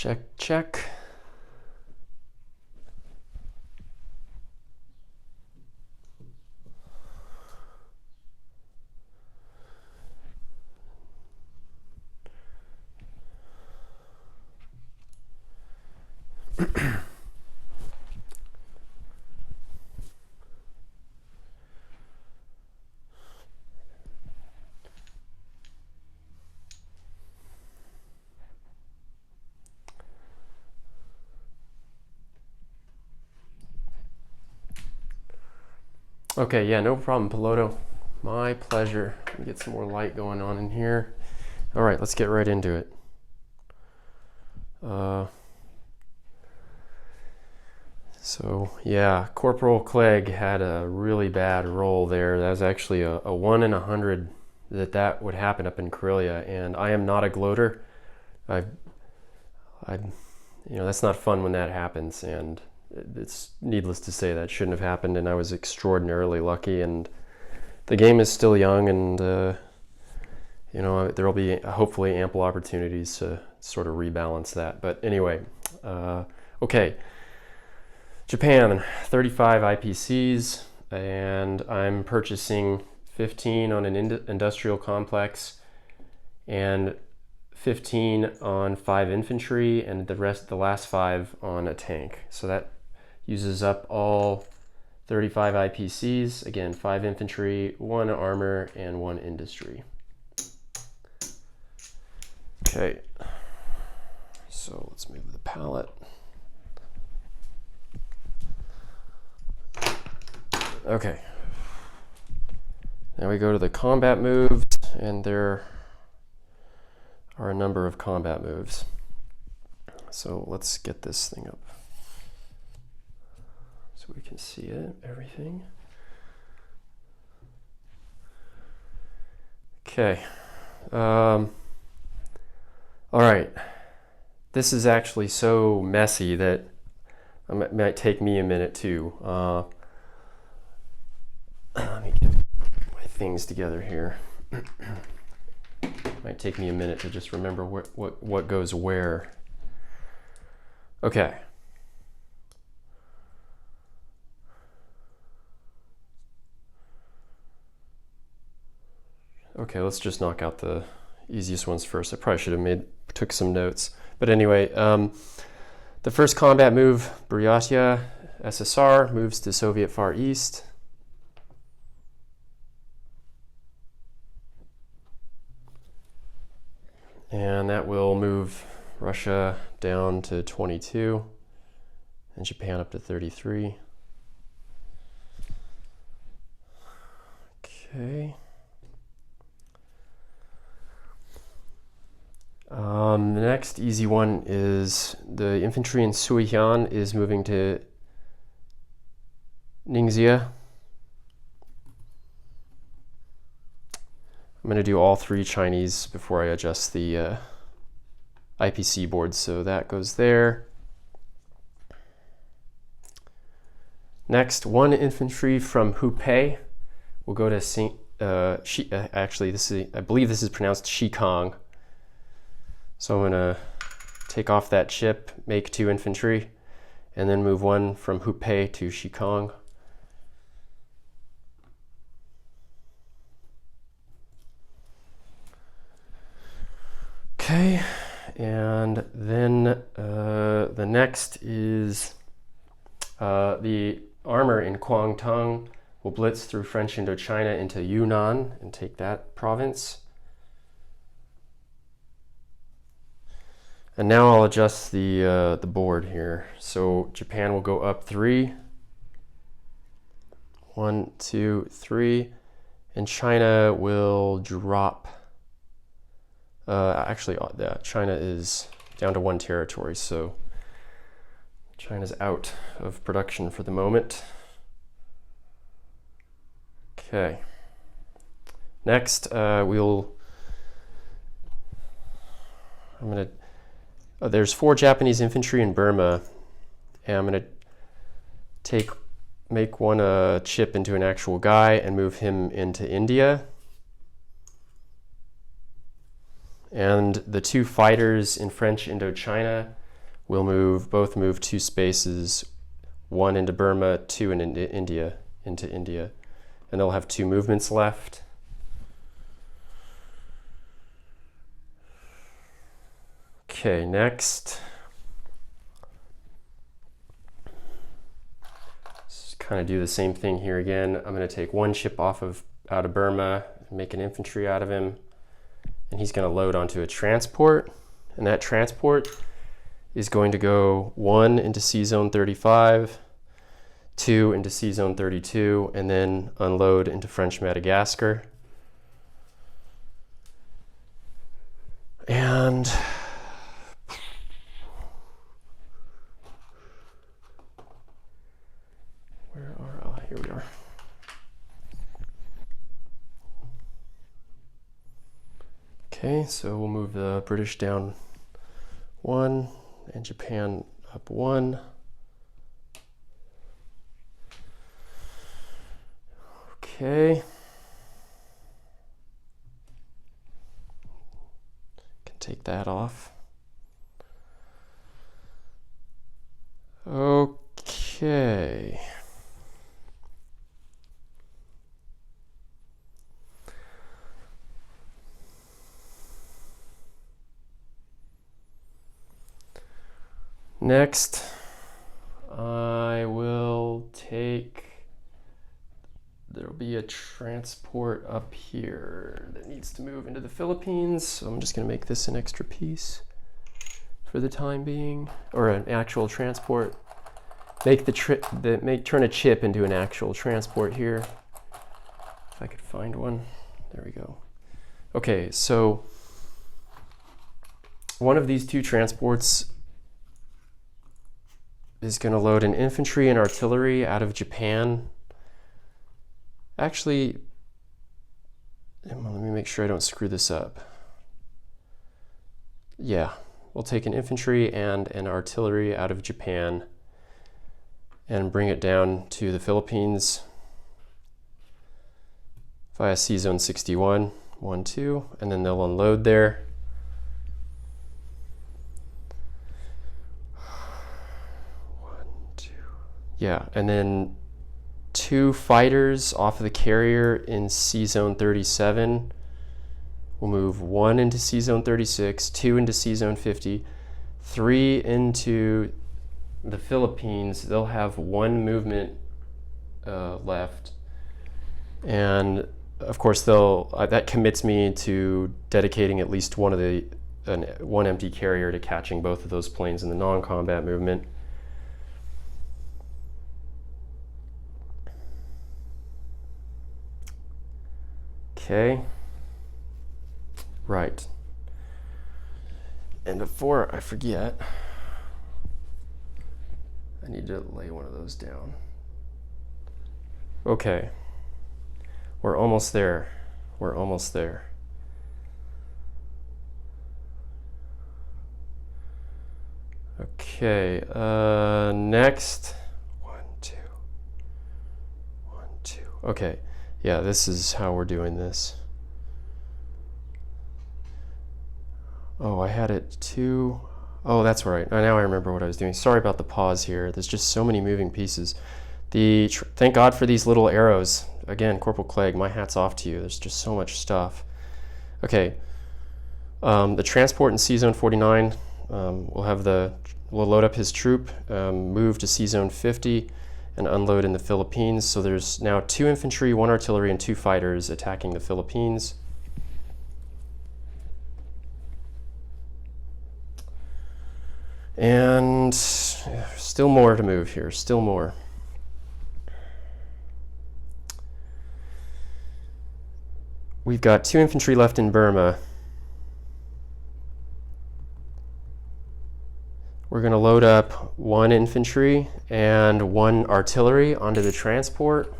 Check, check. Okay, yeah, no problem, Piloto. My pleasure. Let me get some more light going on in here. All right, let's get right into it. So yeah, Corporal Clegg had a really bad roll there. That was actually a 1 in 100 that would happen up in Karelia, and I am not a gloater. That's not fun when that happens, and it's needless to say that shouldn't have happened, and I was extraordinarily lucky, and the game is still young, and there will be hopefully ample opportunities to sort of rebalance that. But anyway, okay. Japan, 35 IPCs, and I'm purchasing 15 on an industrial complex and 15 on 5 infantry, and the last 5 on a tank. So that uses up all 35 IPCs. Again, 5 infantry, 1 armor, and 1 industry. Okay, so let's move the palette. Okay, now we go to the combat moves, and there are a number of combat moves. So let's get this thing up so we can see it, everything. Okay. All right. This is actually so messy that it might take me a minute too. Let me get my things together here. Might take me a minute to just remember what goes where. Okay. Okay, let's just knock out the easiest ones first. I probably should have took some notes. But anyway, the first combat move, Buryatia, SSR, moves to Soviet Far East. And that will move Russia down to 22 and Japan up to 33. Okay. The next easy one is the infantry in Suihan is moving to Ningxia. I'm going to do all 3 Chinese before I adjust the IPC board, so that goes there. Next, 1 infantry from Hupei will go to I believe this is pronounced Shikong. So I'm going to take off that chip, make 2 infantry, and then move 1 from Hupei to Shikong. Okay, and then the next is the armor in Guangdong will blitz through French Indochina into Yunnan and take that province. And now I'll adjust the board here. So Japan will go up 3. 1, 2, 3, and China will drop. Actually, China is down to 1 territory, so China's out of production for the moment. Okay. Next, there's 4 Japanese infantry in Burma, and I'm going to make 1 a chip into an actual guy and move him into India. And the 2 fighters in French Indochina we'll both move 2 spaces, 1 into Burma, 2 into India, and they'll have 2 movements left. Okay, next. Let's kind of do the same thing here again. I'm going to take 1 ship out of Burma, make an infantry out of him, and he's going to load onto a transport, and that transport is going to go 1 into C zone 35, 2 into C zone 32, and then unload into French Madagascar. And here we are. Okay, so we'll move the British down 1 and Japan up 1. Okay. Can take that off. Okay. Next, I will take, there'll be a transport up here that needs to move into the Philippines. So I'm just going to make this an extra piece for the time being, or an actual transport. Turn a chip into an actual transport here. If I could find one. There we go. Okay, so one of these 2 transports is going to load an infantry and artillery out of Japan. Actually, let me make sure I don't screw this up. Yeah, we'll take an infantry and an artillery out of Japan and bring it down to the Philippines via C zone 61, 1, 2, and then they'll unload there. Yeah, and then 2 fighters off of the carrier in C zone 37. We'll move 1 into C zone 36, 2 into C zone 50, 3 into the Philippines. They'll have 1 movement left. And of course, that commits me to dedicating at least one empty carrier to catching both of those planes in the non-combat movement. Okay, right. And before I forget, I need to lay one of those down. Okay, we're almost there. We're almost there. Okay, next. 1, 2. 1, 2. Okay. Yeah, this is how we're doing this. Oh, I had it too. Oh, that's right. Now I remember what I was doing. Sorry about the pause here. There's just so many moving pieces. Thank God for these little arrows. Again, Corporal Clegg, my hat's off to you. There's just so much stuff. Okay. The transport in C zone 49, we'll load up his troop, move to C zone 50, and unload in the Philippines. So there's now 2 infantry, 1 artillery, and 2 fighters attacking the Philippines. And still more to move here, still more. We've got 2 infantry left in Burma. We're going to load up 1 infantry and 1 artillery onto the transport.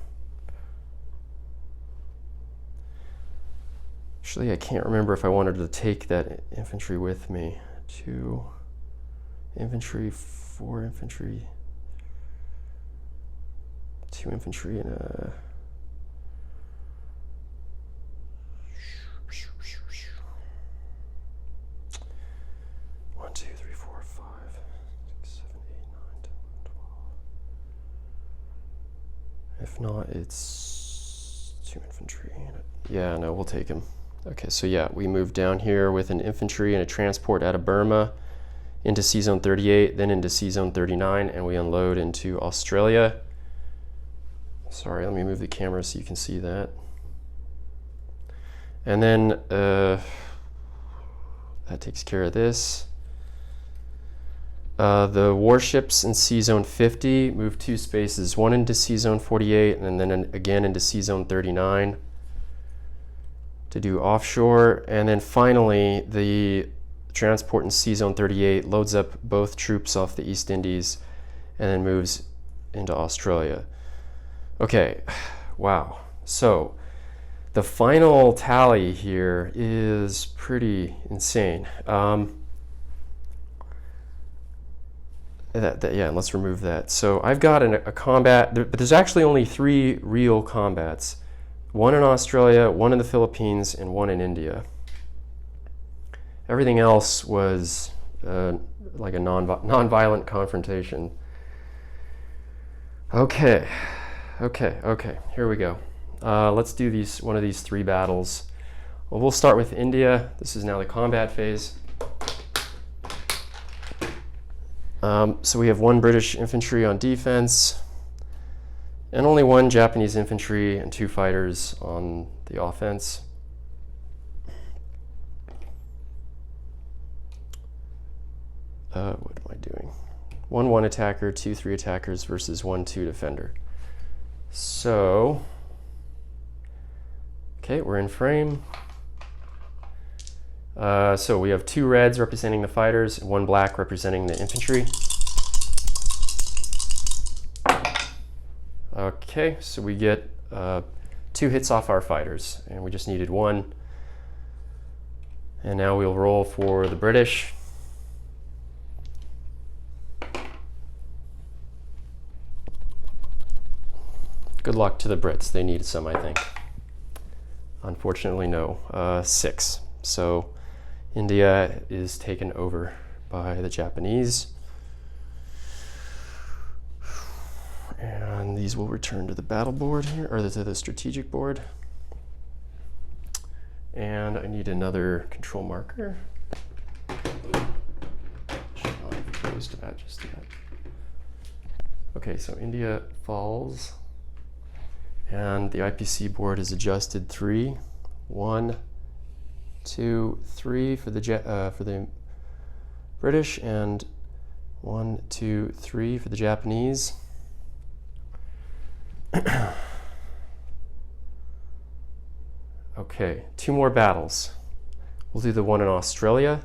Actually, I can't remember if I wanted to take that infantry with me. 2 infantry, 4 infantry, 2 infantry, and a... If not, it's 2 infantry. Yeah, no, we'll take him. Okay, so yeah, we moved down here with an infantry and a transport out of Burma into C-Zone 38, then into C-Zone 39, and we unload into Australia. Sorry, let me move the camera so you can see that. And then that takes care of this. The warships in C-Zone 50 move 2 spaces, one into C-Zone 48 and then again into C-Zone 39 to do offshore. And then finally, the transport in C-Zone 38 loads up both troops off the East Indies and then moves into Australia. Okay, wow. So the final tally here is pretty insane. Yeah, let's remove that. So I've got a combat, but there's actually only 3 real combats. 1 in Australia, 1 in the Philippines, and 1 in India. Everything else was like a non-violent confrontation. Okay, here we go. Let's do one of these 3 battles. Well, we'll start with India. This is now the combat phase. So we have 1 British infantry on defense, and only 1 Japanese infantry and 2 fighters on the offense. What am I doing? 1 attacker, 2 3 attackers versus 1 2 defender. So, okay, we're in frame. So we have 2 reds representing the fighters, and 1 black representing the infantry. Okay, so we get 2 hits off our fighters, and we just needed 1. And now we'll roll for the British. Good luck to the Brits. They needed some, I think. Unfortunately, no. 6. So India is taken over by the Japanese. And these will return to the battle board here, or to the strategic board. And I need another control marker. Should not have closed that just yet. Okay, so India falls. And the IPC board is adjusted 3. 1, 2, 3 for the British, and 1, 2, 3 for the Japanese. Okay, 2 more battles. We'll do the one in Australia.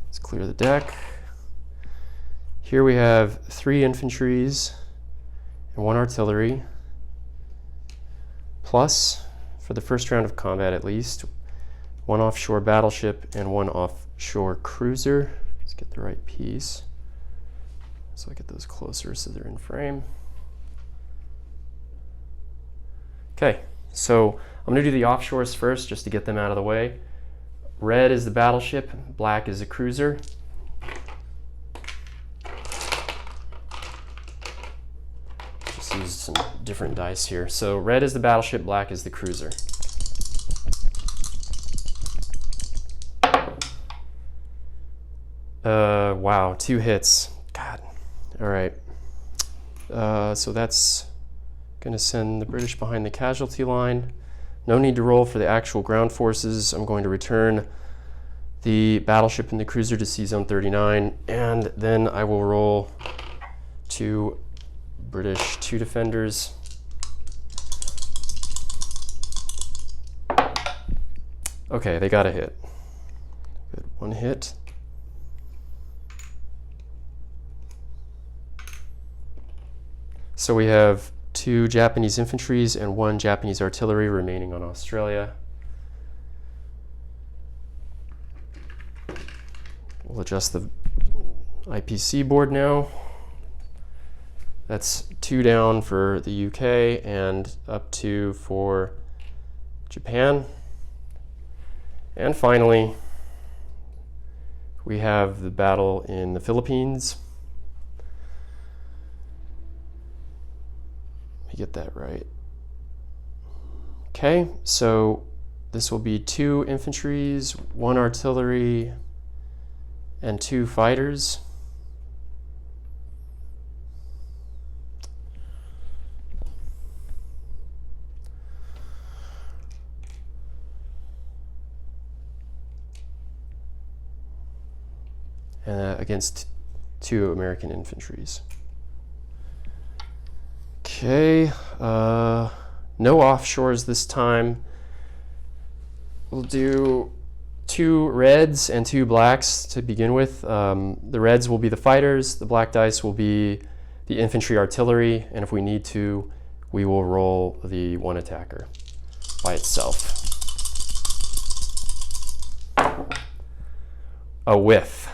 Let's clear the deck. Here we have 3 infantries and 1 artillery, plus, for the first round of combat at least, 1 offshore battleship and 1 offshore cruiser. Let's get the right piece so I get those closer so they're in frame. Okay, so I'm going to do the offshores first just to get them out of the way. Red is the battleship, black is the cruiser. Just use some different dice here. So red is the battleship, black is the cruiser. Wow, 2 hits. God. All right. So that's going to send the British behind the casualty line. No need to roll for the actual ground forces. I'm going to return the battleship and the cruiser to C-Zone 39, and then I will roll 2 British 2 defenders. Okay, they got a hit. Good, 1 hit. So we have 2 Japanese infantries and 1 Japanese artillery remaining on Australia. We'll adjust the IPC board now. That's 2 down for the UK and up 2 for Japan. And finally, we have the battle in the Philippines. me get that right. Okay, so this will be 2 infantries, 1 artillery, and 2 fighters. Against 2 American infantries. Okay, no offshores this time. We'll do 2 reds and 2 blacks to begin with. The reds will be the fighters, the black dice will be the infantry artillery, and if we need to, we will roll the 1 attacker by itself. A whiff.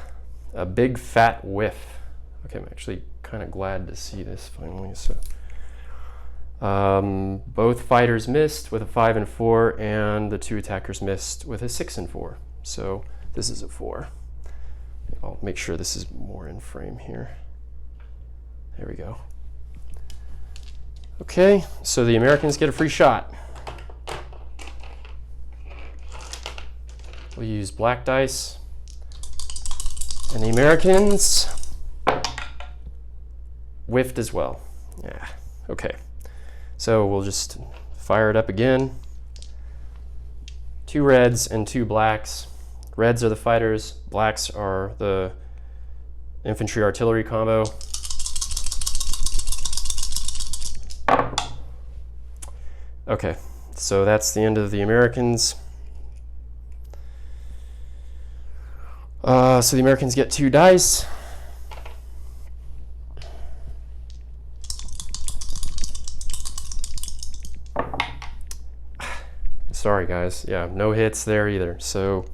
A big fat whiff. Okay, I'm actually kind of glad to see this finally. So, both fighters missed with a 5 and 4, and the 2 attackers missed with a 6 and 4. So this is a 4. I'll make sure this is more in frame here. There we go. Okay, so the Americans get a free shot. We'll use black dice. And the Americans whiffed as well. Yeah, okay. So we'll just fire it up again. 2 reds and 2 blacks. Reds are the fighters, blacks are the infantry artillery combo. Okay, so that's the end of the Americans. So the Americans get 2 dice. Sorry guys, yeah, no hits there either. So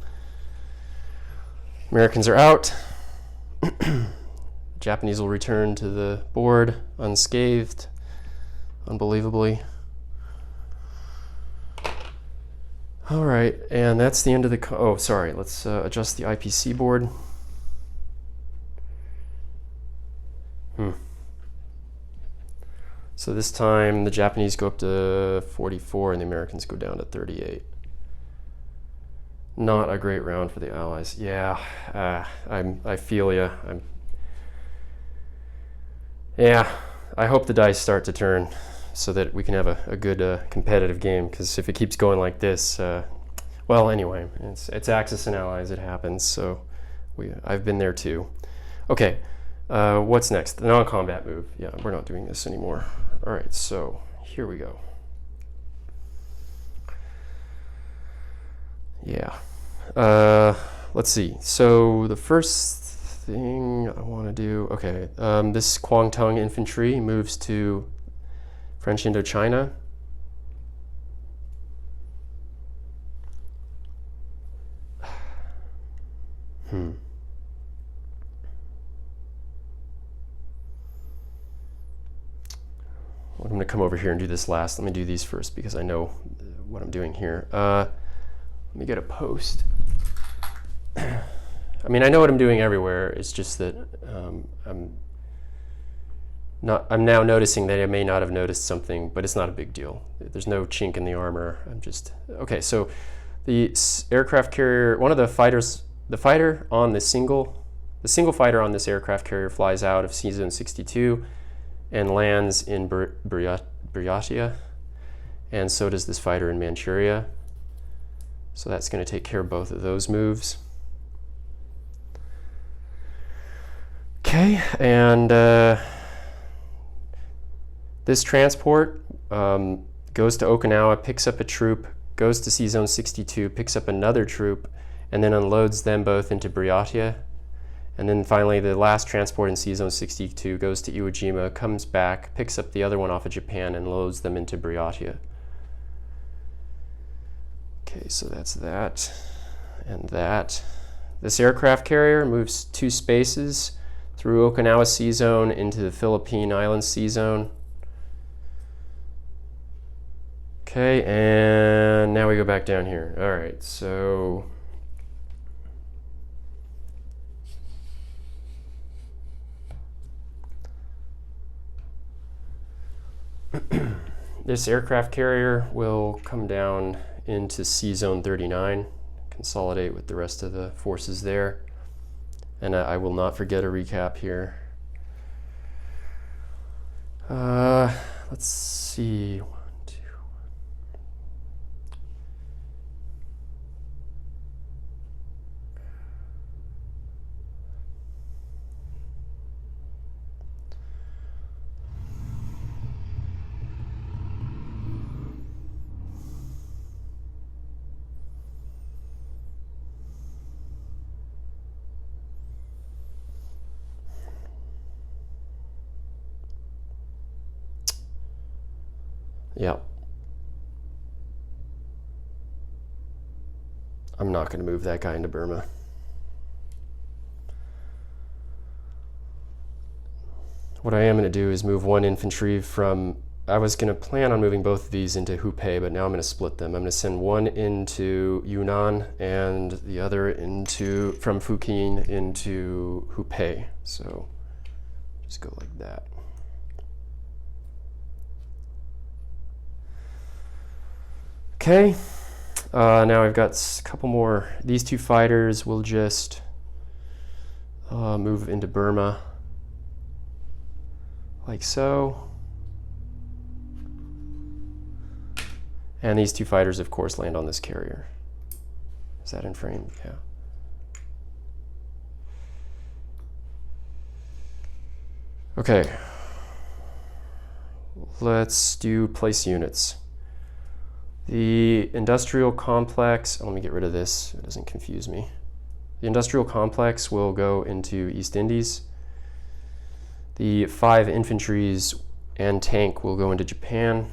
Americans are out. Japanese will return to the board unscathed, unbelievably. All right, and that's the end of the, oh, sorry, let's adjust the IPC board. So this time the Japanese go up to 44 and the Americans go down to 38. Not a great round for the Allies. Yeah, I feel ya. Yeah, I hope the dice start to turn so that we can have a good competitive game, because if it keeps going like this, well, anyway, it's Axis and Allies, it happens, so I've been there too. Okay, what's next? The non-combat move. Yeah, we're not doing this anymore. All right, so here we go. Yeah, let's see. So the first thing I want to do, okay, this Kwangtung infantry moves to French Indochina. I'm going to come over here and do this last. Let me do these first because I know what I'm doing here. Let me get a post. I mean, I know what I'm doing everywhere. It's just that I'm now noticing that I may not have noticed something, but it's not a big deal. There's no chink in the armor. Okay, so the aircraft carrier, one of the fighters, the fighter on the single fighter on this aircraft carrier flies out of C-Zone 62 and lands in Buryatia, and so does this fighter in Manchuria. So that's going to take care of both of those moves. Okay, and this transport goes to Okinawa, picks up a troop, goes to C-Zone 62, picks up another troop, and then unloads them both into Buryatia. And then finally, the last transport in C-Zone 62 goes to Iwo Jima, comes back, picks up the other one off of Japan, and loads them into Buryatia. Okay, so that's that and that. This aircraft carrier moves 2 spaces through Okinawa C-Zone into the Philippine Islands C-Zone. Okay, and now we go back down here. All right, so this aircraft carrier will come down into Sea Zone 39, consolidate with the rest of the forces there. And I will not forget a recap here. Let's see. Yeah. I'm not going to move that guy into Burma. What I am going to do is move one infantry from, I was going to plan on moving both of these into Hubei, but now I'm going to split them. I'm going to send one into Yunnan and the other into, from Fujian into Hubei. So just go like that. Okay, now I've got a couple more. These two fighters will just move into Burma, like so. And these two fighters, of course, land on this carrier. Is that in frame? Yeah. Okay, let's do place units. The industrial complex, let me get rid of this so it doesn't confuse me. The industrial complex will go into East Indies. The 5 infantries and tank will go into Japan.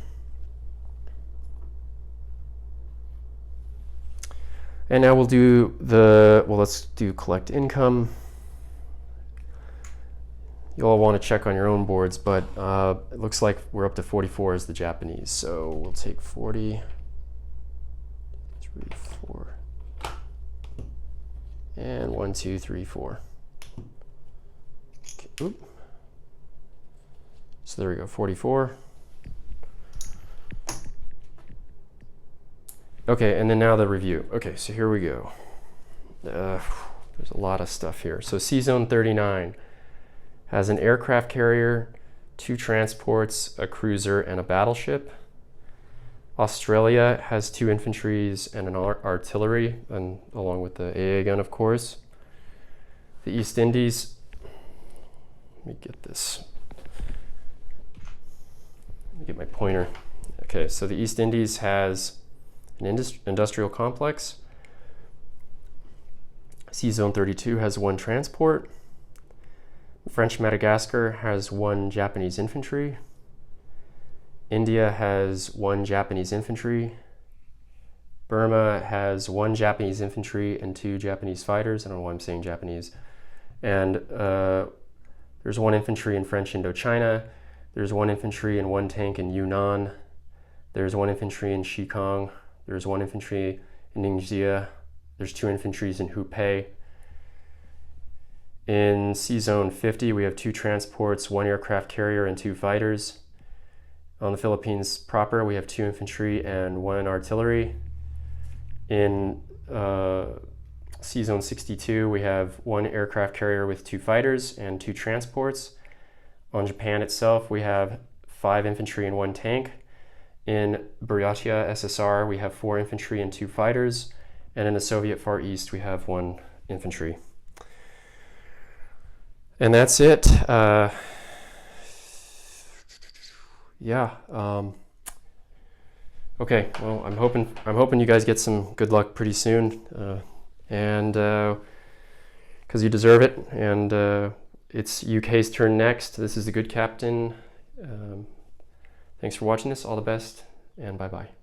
And now we'll do let's do collect income. You all want to check on your own boards, but it looks like we're up to 44 as the Japanese. So we'll take 40. 3, 4, and 1, 2, 3, 4. Okay. Oop. So there we go, 44. Okay, and then now the review. Okay, so here we go. There's a lot of stuff here. So Sea Zone 39 has an aircraft carrier, 2 transports, a cruiser, and a battleship. Australia has 2 infantries and an artillery, and along with the AA gun, of course. The East Indies, let me get this. Let me get my pointer. Okay, so the East Indies has an industrial complex. Sea Zone 32 has 1 transport. French Madagascar has 1 Japanese infantry. India has 1 Japanese infantry. Burma has 1 Japanese infantry and 2 Japanese fighters. I don't know why I'm saying Japanese. And there's 1 infantry in French Indochina. There's 1 infantry and 1 tank in Yunnan. There's 1 infantry in Xikang. There's 1 infantry in Ningxia. There's 2 infantries in Hubei. In Sea Zone 50, we have 2 transports, 1 aircraft carrier, and 2 fighters. On the Philippines proper, we have 2 infantry and 1 artillery. In Sea Zone 62, we have 1 aircraft carrier with 2 fighters and 2 transports. On Japan itself, we have 5 infantry and 1 tank. In Buryatia, SSR, we have 4 infantry and 2 fighters. And in the Soviet Far East, we have 1 infantry. And that's it. Okay, well, I'm hoping you guys get some good luck pretty soon, and because you deserve it. And it's UK's turn next. This is the Good Captain. Thanks for watching this. All the best, and bye-bye.